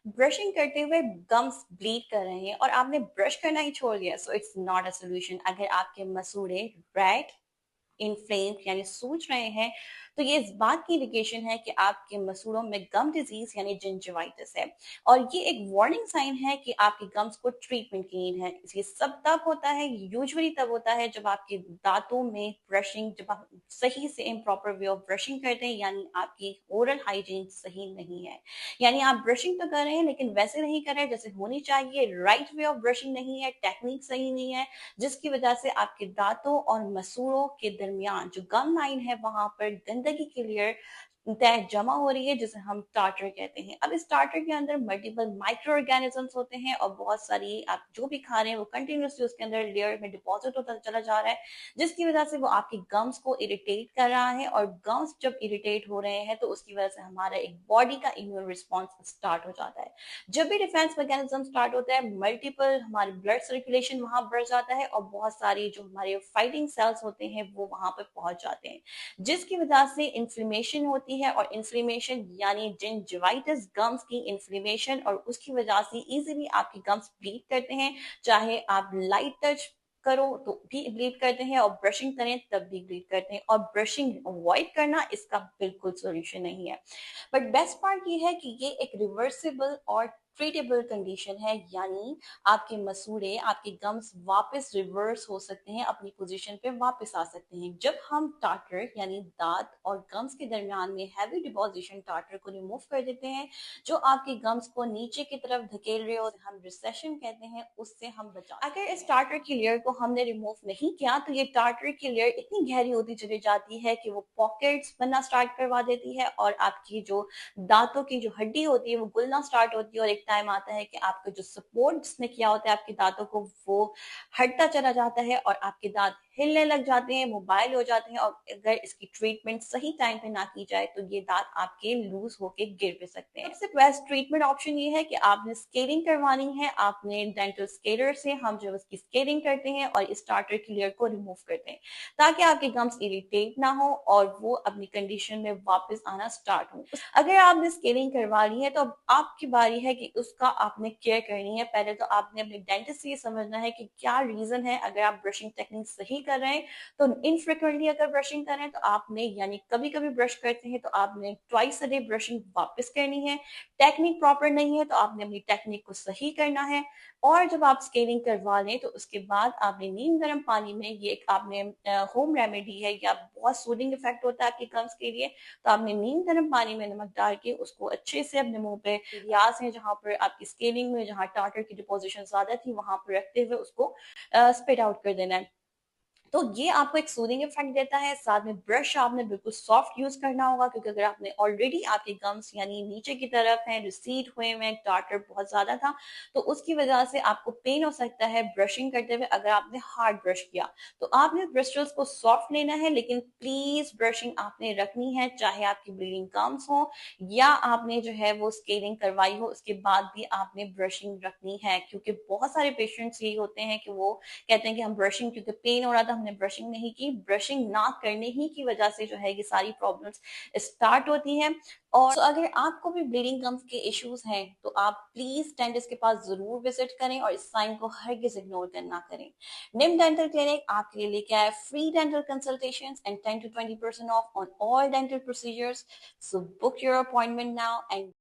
Brushing करते हुए gums bleed कर रहे हैं और आपने ब्रश करना ही छोड़ दिया, so it's not a solution. अगर आपके मसूड़े रेड इन्फ्लेम्ड यानी सूज रहे हैं, तो ये इस बात की इंडिकेशन है कि आपके मसूड़ों में गम डिजीज यानी जिंजिवाइटिस है। और ये एक वार्निंग साइन है कि आपके गम्स को ट्रीटमेंट की नीड है। ये सब तब होता है, यूजुअली तब होता है जब आपके दांतों में ब्रशिंग, जब आप सही से इम्प्रॉपर वे ऑफ ब्रशिंग करते हैं, यानी आपकी ओरल हाइजीन सही नहीं है। यानी आप ब्रशिंग तो कर रहे हैं लेकिन वैसे नहीं कर रहे जैसे होनी चाहिए, राइट वे ऑफ ब्रशिंग नहीं है, टेक्निक सही नहीं है, जिसकी वजह से आपके दांतों और मसूड़ों के दरमियान जो गम लाइन है वहां पर गंदगी की लेयर तय जमा हो रही है, जिसे हम टार्टर कहते हैं। अब इस टार्टर के अंदर मल्टीपल माइक्रो ऑर्गेनिजम्स होते हैं और बहुत सारी आप जो भी खा रहे हैं वो कंटिन्यूसली उसके अंदर लेयर में डिपॉजिट होता चला जा रहा है, जिसकी वजह से वो आपकी गम्स को इरिटेट कर रहा है। और गम्स जब इरिटेट हो रहे हैं तो उसकी वजह से हमारा एक बॉडी का इम्यून रिस्पॉन्स स्टार्ट हो जाता है। जब भी डिफेंस मैकेनिज्म स्टार्ट होता है, मल्टीपल हमारे ब्लड सर्कुलेशन वहां बढ़ जाता है और बहुत सारी जो हमारे फाइटिंग सेल्स होते हैं वो वहां पर पहुंच जाते हैं, जिसकी वजह से इन्फ्लेमेशन होती है। और इन्फ्लेमेशन यानी जिंजिवाइटिस, गम्स की इन्फ्लेमेशन, और उसकी वजह से इजीली आपके गम्स ब्लीड करते हैं। चाहे आप लाइट टच करो तो भी ब्लीड करते हैं और ब्रशिंग करें तब भी ब्लीड करते हैं। और ब्रशिंग अवॉइड करना इसका बिल्कुल सोल्यूशन नहीं है। बट बेस्ट पार्ट ये है कि ये एक रिवर्सिबल और ट्रीटेबल कंडीशन है, यानी आपके मसूड़े, आपके गम्स वापस रिवर्स हो सकते हैं, अपनी पोजीशन पे वापस आ सकते हैं। जब हम टार्टर यानी दांत और गम्स के दरमियान में हैवी डिपॉजिशन टार्टर को रिमूव कर देते हैं, जो आपके गम्स को नीचे की तरफ धकेल रहे हो, हम रिसेशन कहते हैं, उससे हम बचा। अगर इस टार्टर की लेयर को हमने रिमूव नहीं किया तो ये टार्टर की लेयर इतनी गहरी होती चली जाती है कि वो पॉकेट्स बनना स्टार्ट करवा देती है और आपकी जो दांतों की जो हड्डी होती है वो गुलना स्टार्ट होती है। और एक टाइम आता है कि आपका जो सपोर्ट जिसने किया होता है आपके दांतों को वो हटता चला जाता है और आपके दांत हिलने लग जाते हैं, मोबाइल हो जाते हैं। और अगर इसकी ट्रीटमेंट सही टाइम पे ना की जाए तो ये दांत आपके लूज होके गिर भी सकते हैं। सबसे बेस्ट ट्रीटमेंट ऑप्शन ये है कि आपने स्केलिंग करवानी है, आपने डेंटल स्केलर से हम जो उसकी स्केलिंग करते हैं और इस स्टार्टर क्लियर को रिमूव करते हैं, ताकि आपके गम्स इरिटेट ना हो और वो अपनी कंडीशन में वापस आना स्टार्ट हो। अगर आपने स्केलिंग करवा ली है तो अब आपकी बारी है कि उसका आपने केयर करनी है। पहले तो आपने अपने डेंटिस्ट से ये समझना है कि क्या रीजन है। अगर आप ब्रशिंग टेक्निक सही कर रहे हैं तो इनफ्रिक्वेंटली अगर ब्रशिंग कर रहे हैं तो आपने, यानी कभी कभी ब्रश करते हैं तो आपने ट्वाइस अ डे ब्रशिंग वापस करनी है। टेक्निक प्रॉपर नहीं है तो आपने अपनी टेक्निक को सही करना है। और जब आप स्केलिंग करवा लें तो उसके बाद आपने नीम गर्म पानी में, ये एक आपने होम रेमेडी है या बहुत सूदिंग इफेक्ट होता है आपके गम्स के लिए, तो आपने नीम गर्म पानी में नमक डाल के उसको अच्छे से अपने मुंह पे रियाज है जहां पर आपकी स्केलिंग में जहां टार्टर की डिपोजिशन ज्यादा थी वहां पर रखते हुए उसको स्पिट आउट कर देना है। तो ये आपको एक सूदिंग इफेक्ट देता है। साथ में ब्रश आपने बिल्कुल सॉफ्ट यूज करना होगा, क्योंकि अगर आपने ऑलरेडी आपके गम्स यानी नीचे की तरफ है रिसीड हुए हैं, टार्टर बहुत ज्यादा था, तो उसकी वजह से आपको पेन हो सकता है ब्रशिंग करते हुए अगर आपने हार्ड ब्रश किया। तो आपने ब्रिस्टल्स को सॉफ्ट लेना है, लेकिन प्लीज ब्रशिंग आपने रखनी है, चाहे आपकी ब्लीडिंग कम्स हो या आपने जो है वो स्केलिंग करवाई हो, उसके बाद भी आपने ब्रशिंग रखनी है। क्योंकि बहुत सारे पेशेंट्स यही होते हैं कि वो कहते हैं कि हम ब्रशिंग, क्योंकि पेन हो रहा था हमने ब्रशिंग नहीं की। ब्रशिंग ना करने ही की वजह से जो है ये सारी प्रॉब्लम्स स्टार्ट होती हैं। और अगर आपको भी ब्लीडिंग गम्स के इश्यूज हैं तो आप प्लीज डेंटिस्ट के पास जरूर विजिट करें और इस साइन को हरगिज इग्नोर करना करें। निम डेंटल क्लिनिक आपके लिए लेके आया free dental consultations and 10 to 20% of on all dental procedures. So book your appointment now and